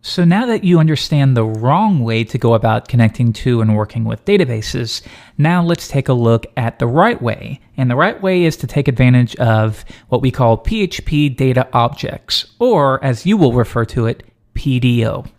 So now that you understand the wrong way to go about connecting to and working with databases, now let's take a look at the right way. And the right way is to take advantage of what we call PHP data objects, or as you will refer to it, PDO.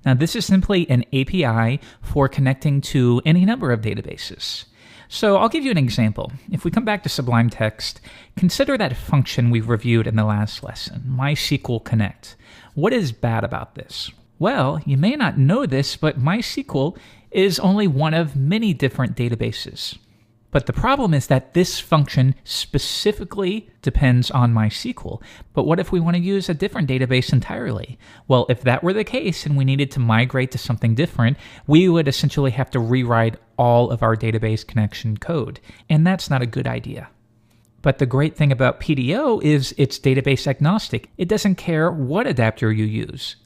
Now this is simply an API for connecting to any number of databases. So I'll give you an example. If we come back to Sublime Text, consider that function we've reviewed in the last lesson, MySQL Connect. What is bad about this? Well, you may not know this, but MySQL is only one of many different databases. But the problem is that this function specifically depends on MySQL. But what if we want to use a different database entirely? Well, if that were the case and we needed to migrate to something different, we would essentially have to rewrite all of our database connection code. And that's not a good idea. But the great thing about PDO is it's database agnostic. It doesn't care what adapter you use.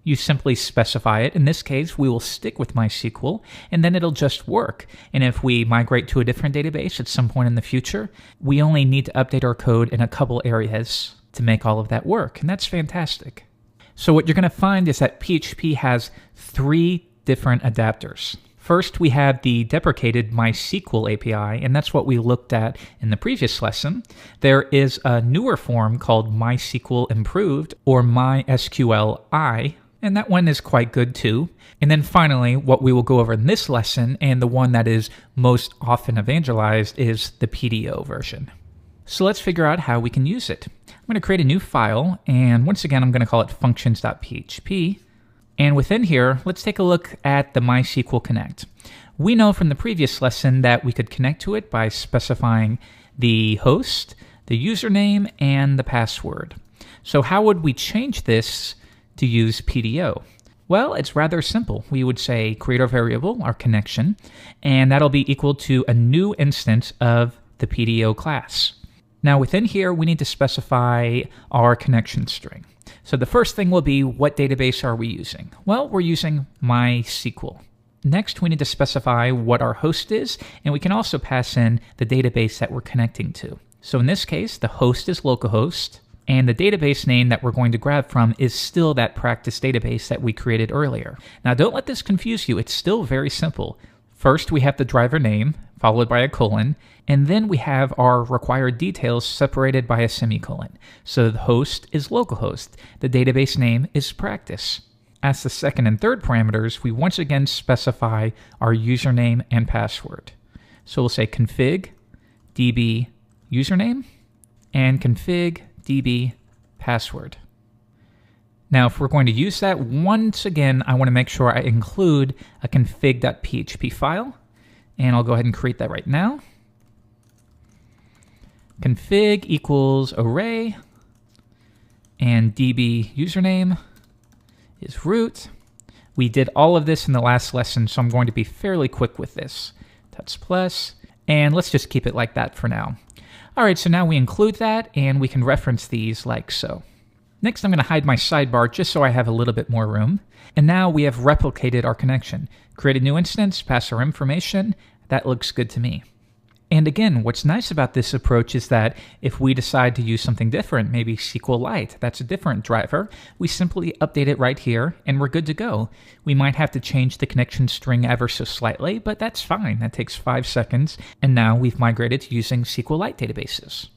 You simply specify it. In this case, we will stick with MySQL, and then it'll just work. And if we migrate to a different database at some point in the future, we only need to update our code in a couple areas to make all of that work, and that's fantastic. So what you're going to find is that PHP has 3 different adapters. First, we have the deprecated MySQL API, and that's what we looked at in the previous lesson. There is a newer form called MySQL Improved, or MySQLi, and that one is quite good too. And then finally, what we will go over in this lesson, and the one that is most often evangelized, is the PDO version. So let's figure out how we can use it. I'm going to create a new file, and once again, I'm going to call it functions.php. And within here, let's take a look at the MySQL Connect. We know from the previous lesson that we could connect to it by specifying the host, the username, and the password. So how would we change this to use PDO? Well, it's rather simple. We would say create our variable, our connection, and that'll be equal to a new instance of the PDO class. Now within here, we need to specify our connection string. So the first thing will be, what database are we using? Well, we're using MySQL. Next, we need to specify what our host is, and we can also pass in the database that we're connecting to. So in this case, the host is localhost, and the database name that we're going to grab from is still that practice database that we created earlier. Now don't let this confuse you, it's still very simple. First, we have the driver name, followed by a colon, and then we have our required details separated by a semicolon. So the host is localhost, the database name is practice. As the second and third parameters, we once again specify our username and password. So we'll say config db username and config db password. Now, if we're going to use that, once again, I want to make sure I include a config.php file, and I'll go ahead and create that right now. Config equals array, and db username is root. We did all of this in the last lesson, so I'm going to be fairly quick with this. That's plus, and let's just keep it like that for now. All right, so now we include that, and we can reference these like so. Next, I'm going to hide my sidebar just so I have a little bit more room. And now we have replicated our connection. Create a new instance, pass our information. That looks good to me. And again, what's nice about this approach is that if we decide to use something different, maybe SQLite, that's a different driver, we simply update it right here and we're good to go. We might have to change the connection string ever so slightly, but that's fine. That takes 5 seconds. And now we've migrated to using SQLite databases.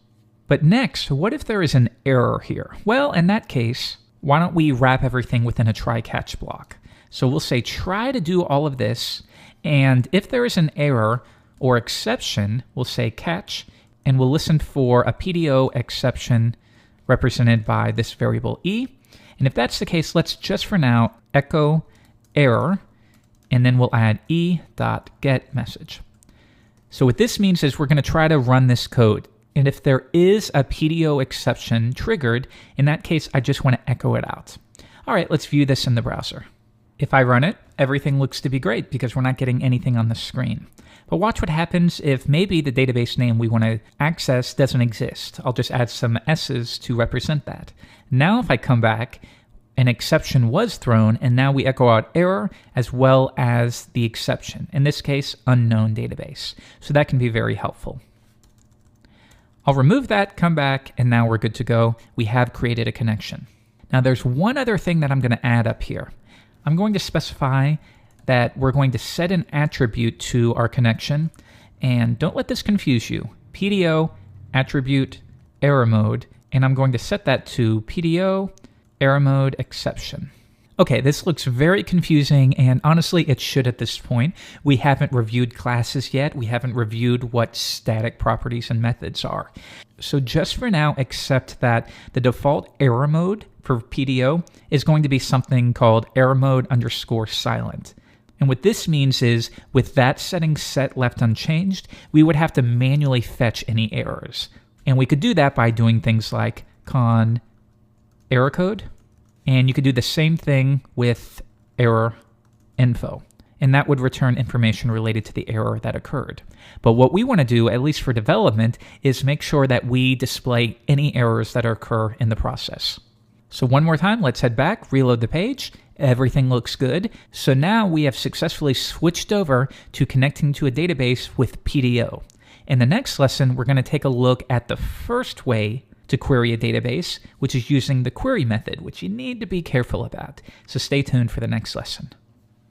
But next, what if there is an error here? Well, in that case, why don't we wrap everything within a try-catch block? So we'll say try to do all of this, and if there is an error or exception, we'll say catch, and we'll listen for a PDO exception represented by this variable e. And if that's the case, let's just for now echo error, and then we'll add e.getMessage. So what this means is we're going to try to run this code. And if there is a PDO exception triggered, in that case, I just want to echo it out. All right, let's view this in the browser. If I run it, everything looks to be great because we're not getting anything on the screen. But watch what happens if maybe the database name we want to access doesn't exist. I'll just add some S's to represent that. Now if I come back, an exception was thrown, and now we echo out error as well as the exception. In this case, unknown database. So that can be very helpful. I'll remove that, come back, and now we're good to go. We have created a connection. Now there's one other thing that I'm going to add up here. I'm going to specify that we're going to set an attribute to our connection, and don't let this confuse you. PDO attribute error mode, and I'm going to set that to PDO error mode exception. Okay, this looks very confusing, and honestly, it should at this point. We haven't reviewed classes yet. We haven't reviewed what static properties and methods are. So just for now, accept that the default error mode for PDO is going to be something called error mode underscore silent. And what this means is, with that setting set left unchanged, we would have to manually fetch any errors. And we could do that by doing things like con error code, and you could do the same thing with error info, and that would return information related to the error that occurred. But what we want to do, at least for development, is make sure that we display any errors that occur in the process. So one more time, let's head back, reload the page. Everything looks good. So now we have successfully switched over to connecting to a database with PDO. In the next lesson, we're going to take a look at the first way to query a database, which is using the query method, which you need to be careful about. So stay tuned for the next lesson.